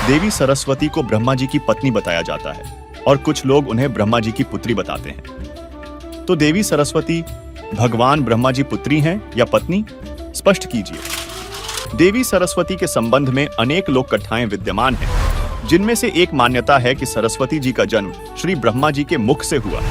देवी सरस्वती को ब्रह्मा जी की पत्नी बताया जाता है और कुछ लोग उन्हें ब्रह्मा जी की पुत्री बताते हैं। तो देवी सरस्वती भगवान ब्रह्मा जी पुत्री हैं या पत्नी, स्पष्ट कीजिए। देवी सरस्वती के संबंध में अनेक लोक कथाएं विद्यमान हैं, जिनमें से एक मान्यता है कि सरस्वती जी का जन्म श्री ब्रह्मा जी के मुख से हुआ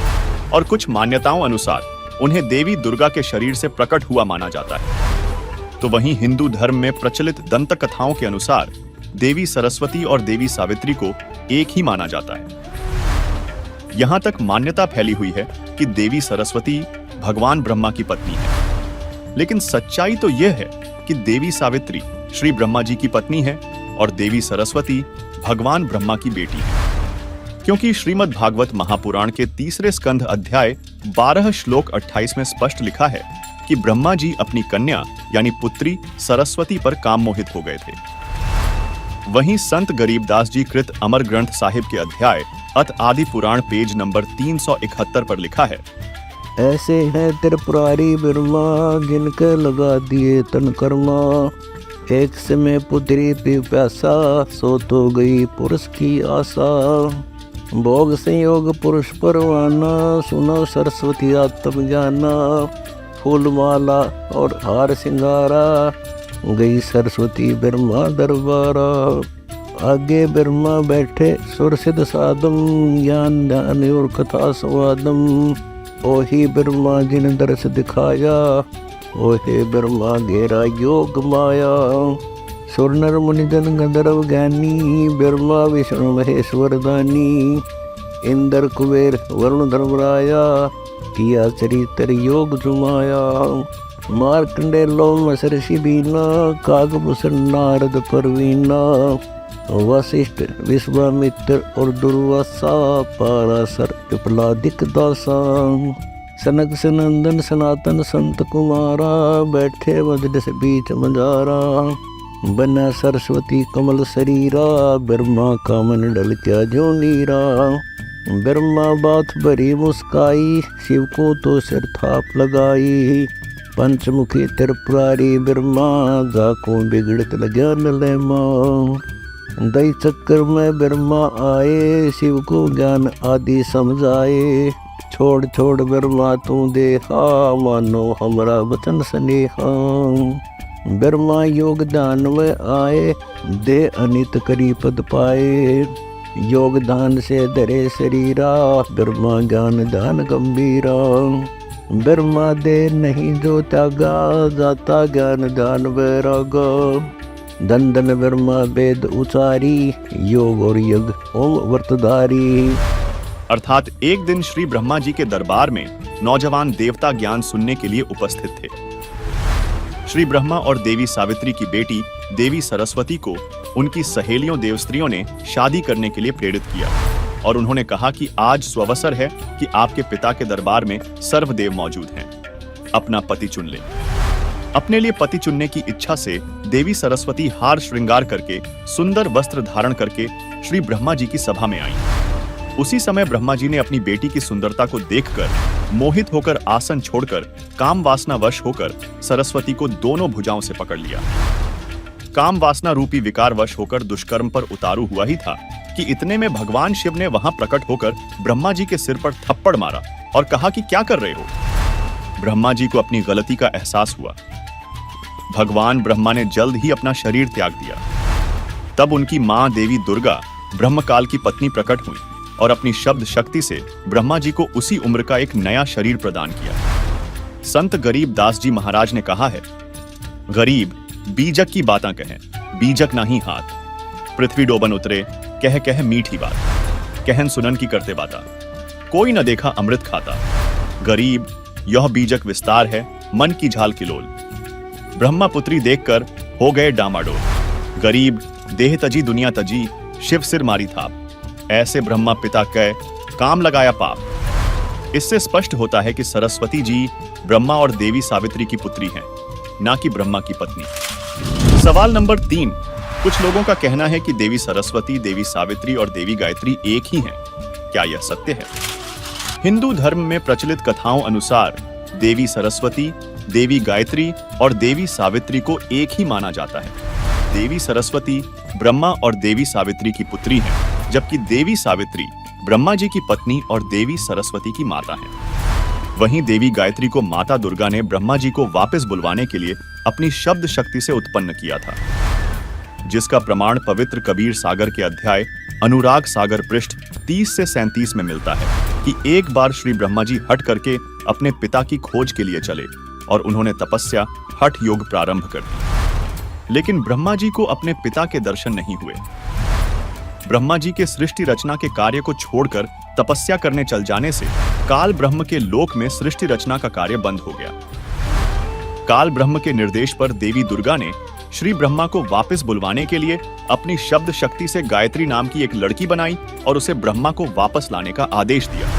और कुछ मान्यताओं अनुसार उन्हें देवी दुर्गा के शरीर से प्रकट हुआ माना जाता है। तो वहीं हिंदू धर्म में प्रचलित दंत कथाओं के अनुसार देवी सरस्वती और देवी सावित्री को एक ही माना जाता है। यहां तक मान्यता फैली हुई है कि देवी सरस्वती भगवान ब्रह्मा की पत्नी है, लेकिन सच्चाई तो यह है कि देवी सावित्री श्री ब्रह्मा जी की पत्नी है और देवी सरस्वती भगवान ब्रह्मा की बेटी है। क्योंकि श्रीमद् भागवत महापुराण के 3 स्कंध अध्याय 12 श्लोक 28 में स्पष्ट लिखा है कि ब्रह्मा जी अपनी कन्या यानी पुत्री सरस्वती पर काम मोहित हो गए थे। वहीं संत गरीबदास जी कृत अमर ग्रंथ साहिब के अध्याय अत आदि पुराण पेज नंबर 371 पर लिखा है, ऐसे हैं त्रिपुरारी ब्रह्मा जिनके लगा दिए तन कर्मा, एक समय पुत्री पी प्यासा सो तो गई पुरुष की आशा, भोग संयोग पुरुष परवाना सुनो सरस्वती आत्म जाना, फूल माला और हार सिंगारा गई सरस्वती ब्रह्मा दरबारा, आगे ब्रह्मा बैठे सुर सिद्ध साधम ज्ञान ध्यान और कथा स्वादम, ओही ब्रह्मा जिन दर्श दिखाया ओहे ब्रह्मा घेरा योग माया, सुर नर मुनि जन गंधर्व ज्ञानी ब्रह्मा विष्णु महेश्वर दानी, इंद्र कुबेर वरुण धर्मराया किया चरित्र योग जुमाया, मार्कंडे लोम ऋषि बीना कागभूषण नारद परवीना, वशिष्ठ विश्वामित्र और दुर्वासा पाराशर पिपलादिक दासा, सनक सनंदन सनातन संत कुमारा बैठे मजलिस बीच मजारा, बना सरस्वती कमल शरीरा ब्रह्मा का मन डल क्या जो नीरा, ब्रह्मा बात भरी मुस्काई शिव को तो सिर थाप लगाई, पंचमुखी त्रिपुरारी ब्रह्मा जाको बिगड़त लग्या नलेमा, दई चक्कर में ब्रह्मा आए शिव को ज्ञान आदि समझाए, छोड़ छोड़ ब्रह्मा तू देखा मानो हमरा वचन स्नेहा, ब्रह्मा योग दान में आए दे अनित करी पद पाए, योग दान से धरे शरीरा ब्रह्मा ज्ञान दान गंभीरा, ब्रह्मा दे नहीं जो त्यागा जाता ज्ञान दान वैरागा, धन धन ब्रह्मा वेद उचारी योग और यज्ञ ओम व्रतधारी। अर्थात एक दिन श्री ब्रह्मा जी के दरबार में नौजवान देवता ज्ञान सुनने के लिए उपस्थित थे। श्री ब्रह्मा और देवी सावित्री की बेटी देवी सरस्वती को उनकी सहेलियों देवस्त्रियों ने शादी करने के लिए प्रेरित किया और उन्होंने कहा कि आज स्वअवसर है कि आपके पिता के दरबार में सर्वदेव मौजूद हैं, अपना पति चुन लें। अपने लिए पति चुनने की इच्छा से देवी सरस्वती हार श्रृंगार करके सुंदर वस्त्र धारण करके श्री ब्रह्मा जी की सभा में आई। उसी समय ब्रह्मा जी ने अपनी बेटी की सुंदरता को देखकर मोहित होकर आसन छोड़कर काम वासना वश होकर सरस्वती को दोनों भुजाओं से पकड़ लिया। काम वासना रूपी विकार वश होकर दुष्कर्म पर उतारू हुआ ही था कि इतने में भगवान शिव ने वहां प्रकट होकर ब्रह्मा जी के सिर पर थप्पड़ मारा और कहा कि क्या कर रहे हो। ब्रह्मा जी को अपनी गलती का एहसास हुआ। भगवान ब्रह्मा ने जल्द ही अपना शरीर त्याग दिया। तब उनकी मां देवी दुर्गा ब्रह्मकाल की पत्नी प्रकट हुई और अपनी शब्द शक्ति से ब्रह्मा जी को उसी उम्र का एक नया शरीर प्रदान किया। संत गरीब दास जी महाराज ने कहा है, गरीब बीजक की बातां कहें बीजक नहीं हाथ, पृथ्वी डोबन उतरे कह कह मीठी बात, कहन सुनन की करते बाता, कोई न देखा अमृत खाता, गरीब यह बीजक विस्तार है मन की झाल किलोल, ब्रह्मा पुत्री देखकर हो गए डामाडोल, गरीब देह तजी दुनिया तजी शिव सिर मारी थाप, ऐसे ब्रह्मा पिता कह काम लगाया पाप। इससे स्पष्ट होता है कि सरस्वती जी ब्रह्मा और देवी सावित्री की पुत्री हैं, ना कि ब्रह्मा की पत्नी। सवाल नंबर 3, कुछ लोगों का कहना है कि देवी सरस्वती, देवी सावित्री और देवी गायत्री एक ही हैं। क्या यह सत्य है? हिंदू धर्म में प्रचलित कथाओं अनुसार देवी सरस्वती, देवी गायत्री और देवी सावित्री को एक ही माना जाता है। देवी सरस्वती ब्रह्मा और देवी सावित्री की पुत्री हैं, जबकि देवी सावित्री ब्रह्मा जी की पत्नी और देवी सरस्वती की माता हैं। वहीं देवी गायत्री को माता दुर्गा ने ब्रह्मा जी को वापस बुलवाने के लिए अपनी शब्द शक्ति से उत्पन्न किया था, जिसका प्रमाण पवित्र कबीर सागर के अध्याय अनुराग सागर पृष्ठ 30 से 37 में मिलता है कि एक बार श्री ब्रह्मा जी हट करके अपने पिता की खोज के लिए चले और उन्होंने तपस्या हठ योग प्रारंभ कर दी। लेकिन ब्रह्मा जी को अपने पिता के दर्शन नहीं हुए। ब्रह्मा जी के सृष्टि रचना के कार्य को छोड़कर तपस्या करने चल जाने से काल ब्रह्म के लोक में सृष्टि रचना का कार्य बंद हो गया। काल ब्रह्म के निर्देश पर देवी दुर्गा ने श्री ब्रह्मा को वापस बुलवाने के लिए अपनी शब्द शक्ति से गायत्री नाम की एक लड़की बनाई और उसे ब्रह्मा को वापस लाने का आदेश दिया,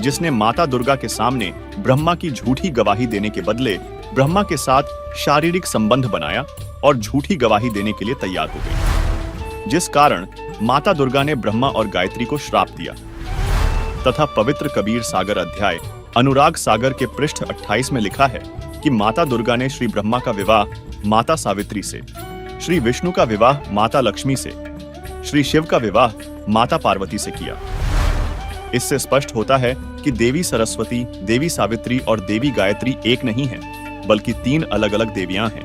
जिसने माता दुर्गा के सामने ब्रह्मा की झूठी गवाही देने के बदले ब्रह्मा के साथ शारीरिक संबंध बनाया और झूठी गवाही देने के लिए तैयार हो गई, जिस कारण माता दुर्गा ने ब्रह्मा और गायत्री को श्राप दिया तथा पवित्र कबीर सागर अध्याय अनुराग सागर के पृष्ठ 28 में लिखा है कि माता दुर्गा ने श्री ब्रह्मा का विवाह माता सावित्री से, श्री विष्णु का विवाह माता लक्ष्मी से, श्री शिव का विवाह माता पार्वती से किया। इससे स्पष्ट होता है कि देवी सरस्वती, देवी सावित्री और देवी गायत्री एक नहीं है, बल्कि 3 अलग अलग देवियां हैं।